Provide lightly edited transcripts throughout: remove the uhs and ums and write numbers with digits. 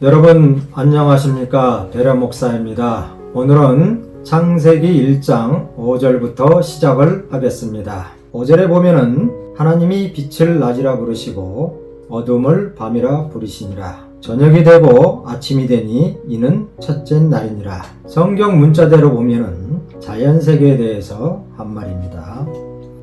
여러분 안녕하십니까? 배려 목사입니다. 오늘은 창세기 1장 5절부터 시작을 하겠습니다. 5절에 보면은 하나님이 빛을 낮이라 부르시고 어둠을 밤이라 부르시니라. 저녁이 되고 아침이 되니 이는 첫째 날이니라. 성경 문자대로 보면은 자연세계에 대해서 한 말입니다.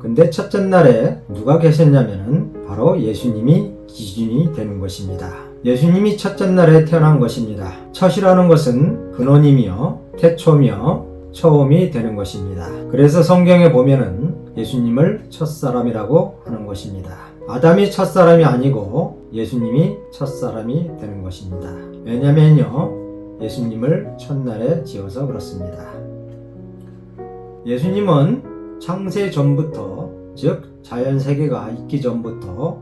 근데 첫째 날에 누가 계셨냐면은 바로 예수님이 기준이 되는 것입니다. 예수님이 첫째 날에 태어난 것입니다. 첫이라는 것은 근원이며 태초며 처음이 되는 것입니다. 그래서 성경에 보면은 예수님을 첫사람이라고 하는 것입니다. 아담이 첫사람이 아니고 예수님이 첫사람이 되는 것입니다. 왜냐면요, 예수님을 첫날에 지어서 그렇습니다. 예수님은 창세 전부터, 즉 자연세계가 있기 전부터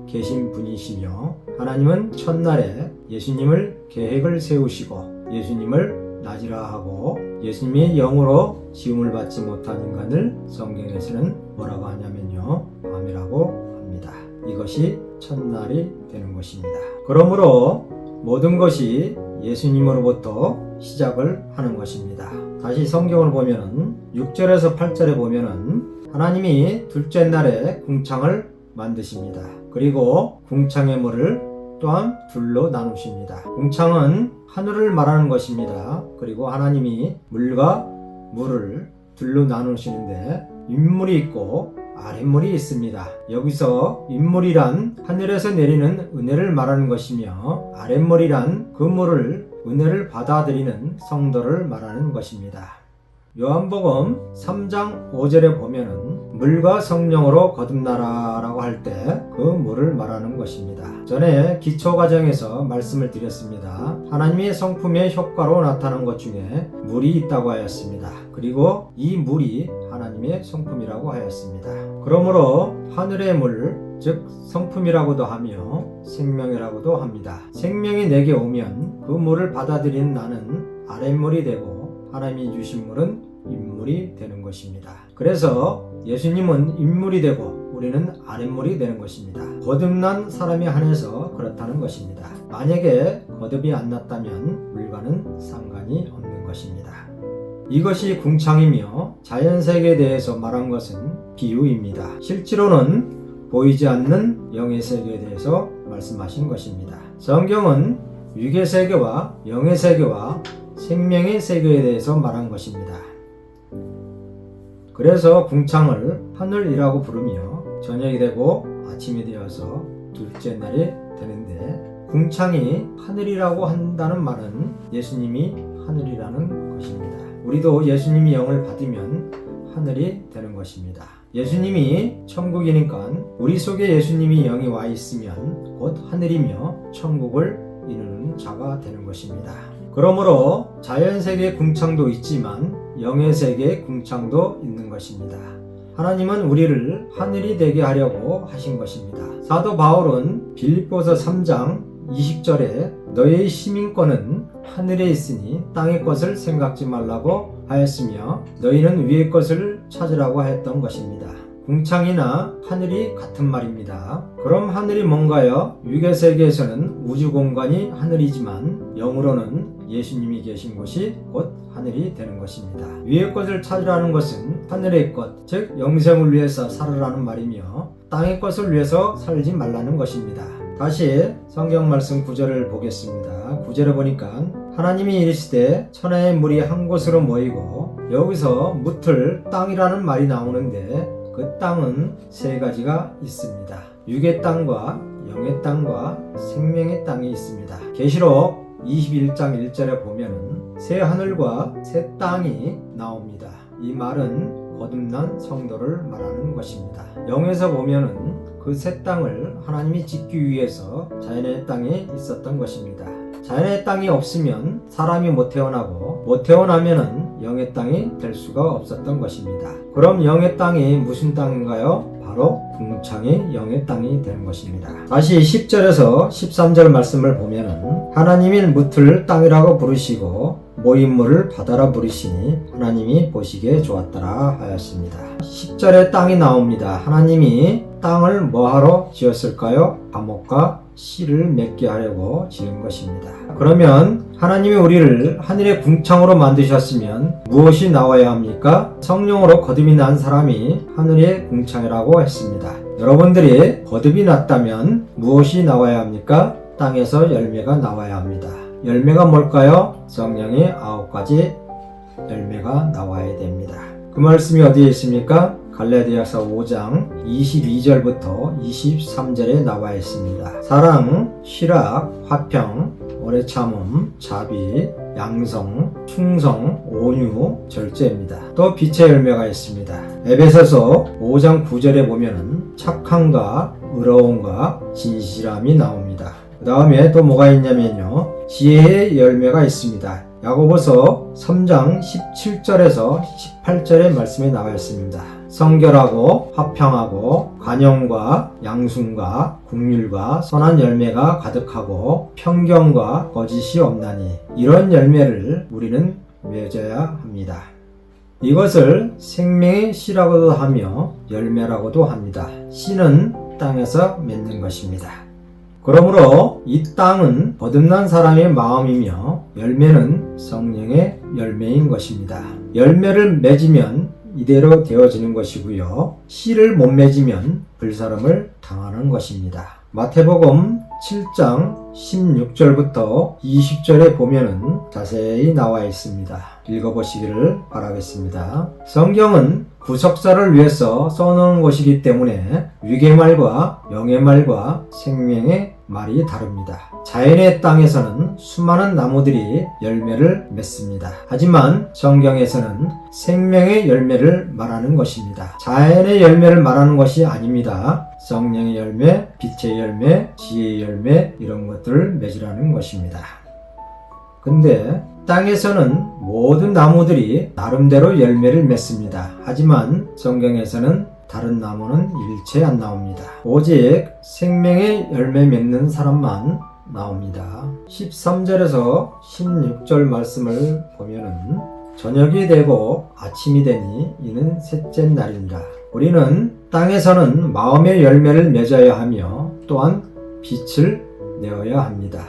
계신 분이시며, 하나님은 첫날에 예수님을 계획을 세우시고 예수님을 낮이라 하고 예수님이 영으로 지음을 받지 못한 인간을 성경에서는 뭐라고 하냐면요, 밤이라고 합니다. 이것이 첫날이 되는 것입니다. 그러므로 모든 것이 예수님으로부터 시작을 하는 것입니다. 다시 성경을 보면은 6절에서 8절에 보면은 하나님이 둘째 날에 궁창을 만드십니다. 그리고 궁창의 물을 또한 둘로 나누십니다. 궁창은 하늘을 말하는 것입니다. 그리고 하나님이 물과 물을 둘로 나누시는데 윗물이 있고 아랫물이 있습니다. 여기서 윗물이란 하늘에서 내리는 은혜를 말하는 것이며 아랫물이란 그 물을 은혜를 받아들이는 성도를 말하는 것입니다. 요한복음 3장 5절에 보면은 물과 성령으로 거듭나라 라고 할 때 그 물을 말하는 것입니다. 전에 기초과정에서 말씀을 드렸습니다. 하나님의 성품의 효과로 나타난 것 중에 물이 있다고 하였습니다. 그리고 이 물이 하나님의 성품이라고 하였습니다. 그러므로 하늘의 물, 즉 성품이라고도 하며 생명이라고도 합니다. 생명이 내게 오면 그 물을 받아들인 나는 아랫물이 되고 하나님이 주신 물은 윗물이 되는 것입니다. 그래서 예수님은 윗물이 되고 우리는 아랫물이 되는 것입니다. 거듭난 사람에 한해서 그렇다는 것입니다. 만약에 거듭이 안 났다면 물과는 상관이 없는 것입니다. 이것이 궁창이며 자연세계에 대해서 말한 것은 비유입니다. 실제로는 보이지 않는 영의 세계에 대해서 말씀하신 것입니다. 성경은 육의 세계와 영의 세계와 생명의 세계에 대해서 말한 것입니다. 그래서 궁창을 하늘이라고 부르며 저녁이 되고 아침이 되어서 둘째 날이 되는데, 궁창이 하늘이라고 한다는 말은 예수님이 하늘이라는 것입니다. 우리도 예수님이 영을 받으면 하늘이 되는 것입니다. 예수님이 천국이니까 우리 속에 예수님이 영이 와 있으면 곧 하늘이며 천국을 이루는 자가 되는 것입니다. 그러므로 자연세계의 궁창도 있지만 영의 세계의 궁창도 있는 것입니다. 하나님은 우리를 하늘이 되게 하려고 하신 것입니다. 사도 바울은 빌립보서 3장 20절에 너의 시민권은 하늘에 있으니 땅의 것을 생각지 말라고 하였으며 너희는 위의 것을 찾으라고 하였던 것입니다. 궁창이나 하늘이 같은 말입니다. 그럼 하늘이 뭔가요? 육의 세계에서는 우주 공간이 하늘이지만 영으로는 예수님이 계신 곳이 곧 하늘이 되는 것입니다. 위의 것을 찾으라는 것은 하늘의 것, 즉 영생을 위해서 살으라는 말이며 땅의 것을 위해서 살지 말라는 것입니다. 다시 성경 말씀 9절을 보겠습니다. 9절에 보니까 하나님이 이르시되 천하의 물이 한 곳으로 모이고, 여기서 묻을 땅이라는 말이 나오는데 그 땅은 세 가지가 있습니다. 육의 땅과 영의 땅과 생명의 땅이 있습니다. 계시록 21장 1절에 보면은 새 하늘과 새 땅이 나옵니다. 이 말은 거듭난 성도를 말하는 것입니다. 영에서 보면은 그 새 땅을 하나님이 짓기 위해서 자연의 땅에 있었던 것입니다. 자연의 땅이 없으면 사람이 못 태어나고 못 태어나면은 영의 땅이 될 수가 없었던 것입니다. 그럼 영의 땅이 무슨 땅인가요? 바로 궁창이 영의 땅이 되는 것입니다. 다시 10절에서 13절 말씀을 보면은 하나님이 묻을 땅이라고 부르시고 모인 물을 바다라 부르시니 하나님이 보시기에 좋았더라 하였습니다. 10절에 땅이 나옵니다. 하나님이 땅을 뭐하러 지었을까요? 감옥과 씨를 맺게 하려고 지은 것입니다. 그러면 하나님이 우리를 하늘의 궁창으로 만드셨으면 무엇이 나와야 합니까? 성령으로 거듭이 난 사람이 하늘의 궁창이라고 했습니다. 여러분들이 거듭이 났다면 무엇이 나와야 합니까? 땅에서 열매가 나와야 합니다. 열매가 뭘까요? 성령의 9가지 열매가 나와야 됩니다. 그 말씀이 어디에 있습니까? 갈라디아서 5장 22절부터 23절에 나와 있습니다. 사랑, 희락, 화평, 오래 참음, 자비, 양성, 충성, 온유, 절제입니다. 또 빛의 열매가 있습니다. 에베소서 5장 9절에 보면은 착함과 의로움과 진실함이 나옵니다. 그 다음에 또 뭐가 있냐면요, 지혜의 열매가 있습니다. 야고보서 3장 17절에서 18절의 말씀이 나와 있습니다. 성결하고 화평하고 관용과 양순과 긍휼과 선한 열매가 가득하고 편견과 거짓이 없나니 이런 열매를 우리는 맺어야 합니다. 이것을 생명의 씨라고도 하며 열매라고도 합니다. 씨는 땅에서 맺는 것입니다. 그러므로 이 땅은 거듭난 사람의 마음이며 열매는 성령의 열매인 것입니다. 열매를 맺으면 이대로 되어지는 것이고요. 씨를 못 맺으면 불사름을 당하는 것입니다. 마태복음 7장 16절부터 20절에 보면은 자세히 나와 있습니다. 읽어보시기를 바라겠습니다. 성경은 구속사를 위해서 써놓은 것이기 때문에 위계 말과 영의 말과 생명의 말이 다릅니다. 자연의 땅에서는 수많은 나무들이 열매를 맺습니다. 하지만 성경에서는 생명의 열매를 말하는 것입니다. 자연의 열매를 말하는 것이 아닙니다. 성령의 열매, 빛의 열매, 지혜의 열매 이런 것들을 맺으라는 것입니다. 근데 땅에서는 모든 나무들이 나름대로 열매를 맺습니다. 하지만 성경에서는 다른 나무는 일체 안 나옵니다. 오직 생명의 열매 맺는 사람만 나옵니다. 13절에서 16절 말씀을 보면은 저녁이 되고 아침이 되니 이는 셋째 날이니라. 우리는 땅에서는 마음의 열매를 맺어야 하며 또한 빛을 내어야 합니다.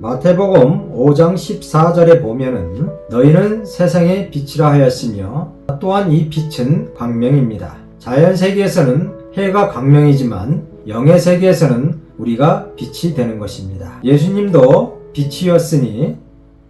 마태복음 5장 14절에 보면은 너희는 세상의 빛이라 하였으며 또한 이 빛은 광명입니다. 자연 세계에서는 해가 광명이지만 영의 세계에서는 우리가 빛이 되는 것입니다. 예수님도 빛이었으니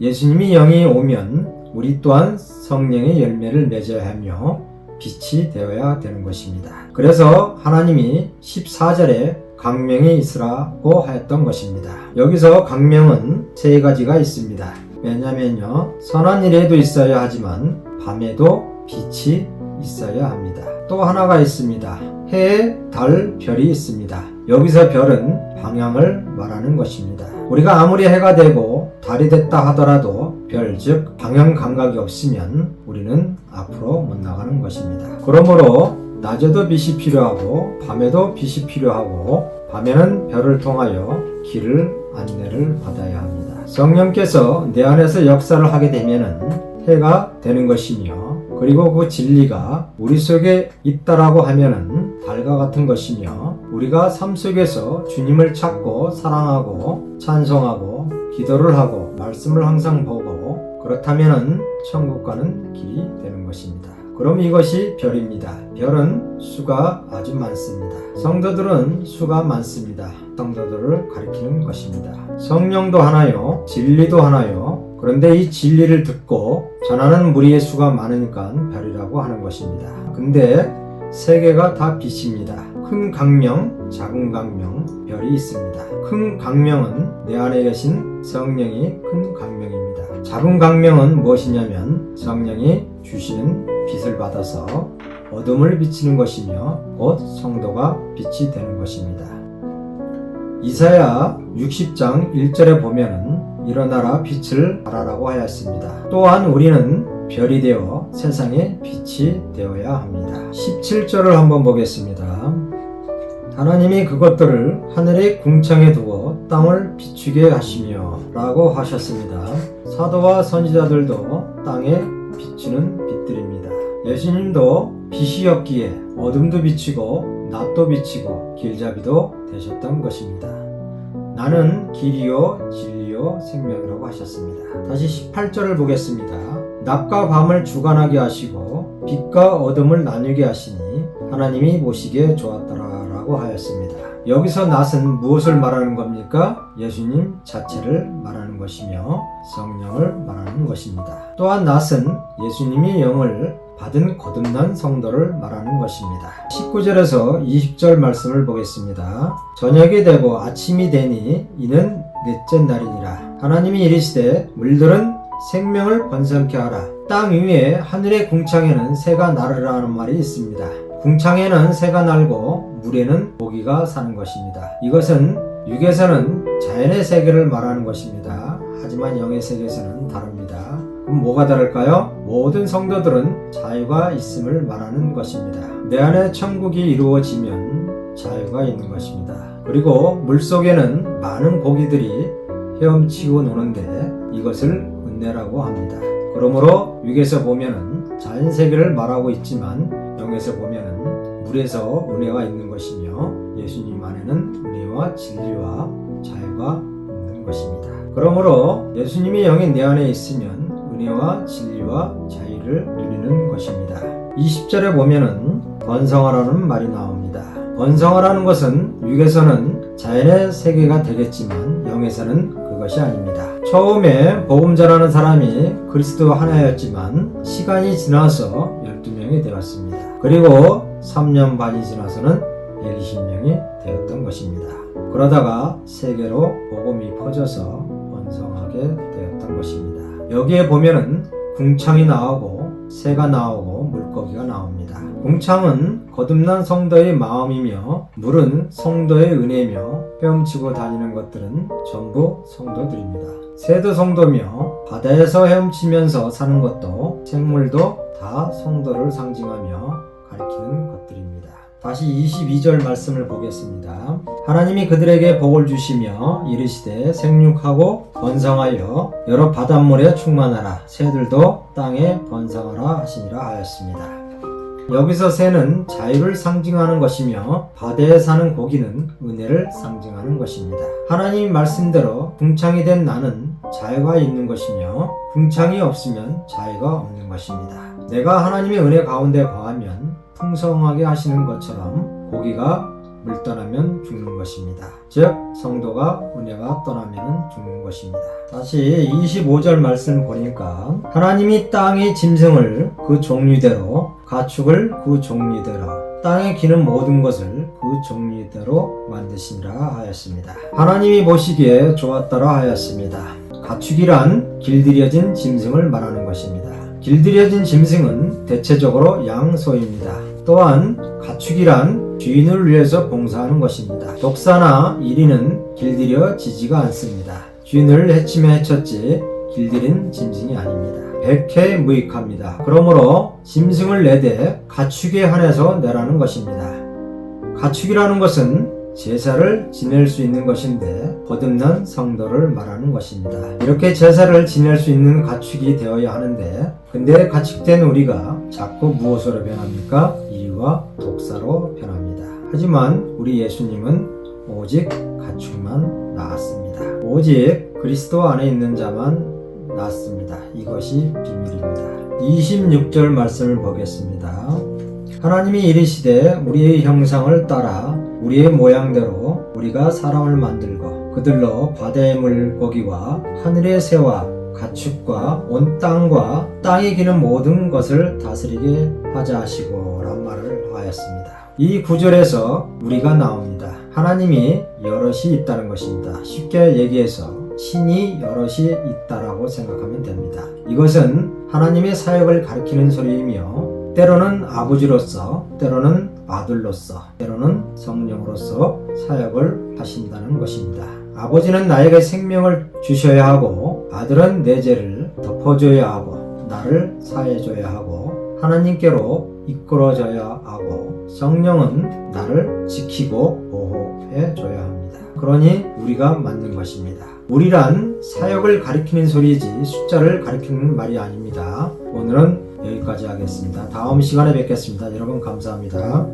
예수님이 영이 오면 우리 또한 성령의 열매를 맺어야 하며 빛이 되어야 되는 것입니다. 그래서 하나님이 14절에 광명이 있으라고 하였던 것입니다. 여기서 광명은 세 가지가 있습니다. 왜냐면요, 선한 일에도 있어야 하지만 밤에도 빛이 있어야 합니다. 또 하나가 있습니다. 해, 달, 별이 있습니다. 여기서 별은 방향을 말하는 것입니다. 우리가 아무리 해가 되고 달이 됐다 하더라도 별, 즉 방향 감각이 없으면 우리는 앞으로 못 나가는 것입니다. 그러므로 낮에도 빛이 필요하고 밤에도 빛이 필요하고 밤에는 별을 통하여 길을 안내를 받아야 합니다. 성령께서 내 안에서 역사를 하게 되면은 해가 되는 것이며 그리고 그 진리가 우리 속에 있다라고 하면은 달과 같은 것이며 우리가 삶 속에서 주님을 찾고 사랑하고 찬송하고 기도를 하고 말씀을 항상 보고 그렇다면은 천국 가는 길이 되는 것입니다. 그럼 이것이 별입니다. 별은 수가 아주 많습니다. 성도들은 수가 많습니다. 성도들을 가리키는 것입니다. 성령도 하나요, 진리도 하나요. 그런데 이 진리를 듣고 전하는 무리의 수가 많으니까 별이라고 하는 것입니다. 근데 세 개가 다 빛입니다. 큰 광명, 작은 광명, 별이 있습니다. 큰 광명은 내 안에 계신 성령이 큰 광명입니다. 작은 광명은 무엇이냐면 성령이 주시는 빛을 받아서 어둠을 비치는 것이며 곧 성도가 빛이 되는 것입니다. 이사야 60장 1절에 보면은 일어나라 빛을 발하라고 하였습니다. 또한 우리는 별이 되어 세상에 빛이 되어야 합니다. 17절을 한번 보겠습니다. 하나님이 그것들을 하늘의 궁창에 두어 땅을 비추게 하시며 라고 하셨습니다. 사도와 선지자들도 땅에 비추는 빛들입니다. 예수님도 빛이었기에 어둠도 비추고 낫도 비치고 길잡이도 되셨던 것입니다. 나는 길이요 진리요 생명이라고 하셨습니다. 다시 18절을 보겠습니다. 낮과 밤을 주관하게 하시고 빛과 어둠을 나누게 하시니 하나님이 보시기에 좋았더라 라고 하였습니다. 여기서 낫은 무엇을 말하는 겁니까? 예수님 자체를 말하는 것이며 성령을 말하는 것입니다. 또한 낫은 예수님이 영을 받은 거듭난 성도를 말하는 것입니다. 19절에서 20절 말씀을 보겠습니다. 저녁이 되고 아침이 되니 이는 넷째 날이니라. 하나님이 이르시되 물들은 생명을 번성케 하라. 땅 위에 하늘의 궁창에는 새가 나르라 하는 말이 있습니다. 궁창에는 새가 날고 물에는 고기가 사는 것입니다. 이것은 육에서는 자연의 세계를 말하는 것입니다. 하지만 영의 세계에서는 다릅니다. 그럼 뭐가 다를까요? 모든 성도들은 자유가 있음을 말하는 것입니다. 내 안에 천국이 이루어지면 자유가 있는 것입니다. 그리고 물속에는 많은 고기들이 헤엄치고 노는데 이것을 은혜라고 합니다. 그러므로 육에서 보면은 자연 세계를 말하고 있지만 영에서 보면은 물에서 은혜가 있는 것이며 예수님 안에는 은혜와 진리와 자유가 있는 것입니다. 그러므로 예수님의 영이 내 안에 있으면 은혜와 진리와 자유를 누리는 것입니다. 20절에 보면은 번성하라는 말이 나옵니다. 번성하라는 것은 육에서는 자연의 세계가 되겠지만 영에서는 그것이 아닙니다. 처음에 복음 전하는 사람이 그리스도 하나였지만 시간이 지나서 12명이 되었습니다. 그리고 3년 반이 지나서는 120명이 되었던 것입니다. 그러다가 세계로 복음이 퍼져서 번성하게 되었던 것입니다. 여기에 보면은 궁창이 나오고 새가 나오고 물고기가 나옵니다. 궁창은 거듭난 성도의 마음이며 물은 성도의 은혜며 헤엄치고 다니는 것들은 전부 성도들입니다. 새도 성도며 바다에서 헤엄치면서 사는 것도 생물도 다 성도를 상징하며 가리키는 것들입니다. 다시 22절 말씀을 보겠습니다. 하나님이 그들에게 복을 주시며 이르시되 생육하고 번성하여 여러 바닷물에 충만하라. 새들도 땅에 번성하라 하시니라 하였습니다. 여기서 새는 자유를 상징하는 것이며 바다에 사는 고기는 은혜를 상징하는 것입니다. 하나님 말씀대로 궁창이 된 나는 자유가 있는 것이며 궁창이 없으면 자유가 없는 것입니다. 내가 하나님의 은혜 가운데 거하면 풍성하게 하시는 것처럼 고기가 물 떠나면 죽는 것입니다. 즉 성도가 은혜가 떠나면 죽는 것입니다. 다시 25절 말씀 보니까 하나님이 땅의 짐승을 그 종류대로 가축을 그 종류대로 땅에 기는 모든 것을 그 종류대로 만드시니라 하였습니다. 하나님이 보시기에 좋았더라 하였습니다. 가축이란 길들여진 짐승을 말하는 것입니다. 길들여진 짐승은 대체적으로 양소입니다. 또한 가축이란 주인을 위해서 봉사하는 것입니다. 독사나 이리는 길들여지지가 않습니다. 주인을 해치며 해쳤지 길들인 짐승이 아닙니다. 백해무익합니다. 그러므로 짐승을 내되 가축에 한해서 내라는 것입니다. 가축이라는 것은 제사를 지낼 수 있는 것인데 거듭난 성도를 말하는 것입니다. 이렇게 제사를 지낼 수 있는 가축이 되어야 하는데 근데 가축된 우리가 자꾸 무엇으로 변합니까? 이와 독사로 변합니다. 하지만 우리 예수님은 오직 가축만 낳았습니다. 오직 그리스도 안에 있는 자만 낳았습니다. 이것이 비밀입니다. 26절 말씀을 보겠습니다. 하나님이 이르시되 우리의 형상을 따라 우리의 모양대로 우리가 사람을 만들고 그들로 바다의 물고기와 하늘의 새와 가축과 온 땅과 땅에 기는 모든 것을 다스리게 하자 하시고 란 말을 하였습니다. 이 구절에서 우리가 나옵니다. 하나님이 여럿이 있다는 것입니다. 쉽게 얘기해서 신이 여럿이 있다라고 생각하면 됩니다. 이것은 하나님의 사역을 가리키는 소리이며 때로는 아버지로서, 때로는 아들로서, 때로는 성령으로서 사역을 하신다는 것입니다. 아버지는 나에게 생명을 주셔야 하고 아들은 내 죄를 덮어줘야 하고 나를 사해줘야 하고 하나님께로 이끌어줘야 하고 성령은 나를 지키고 보호해줘야 합니다. 그러니 우리가 만든 것입니다. 우리란 사역을 가리키는 소리이지 숫자를 가리키는 말이 아닙니다. 오늘은 여기까지 하겠습니다. 다음 시간에 뵙겠습니다. 여러분 감사합니다.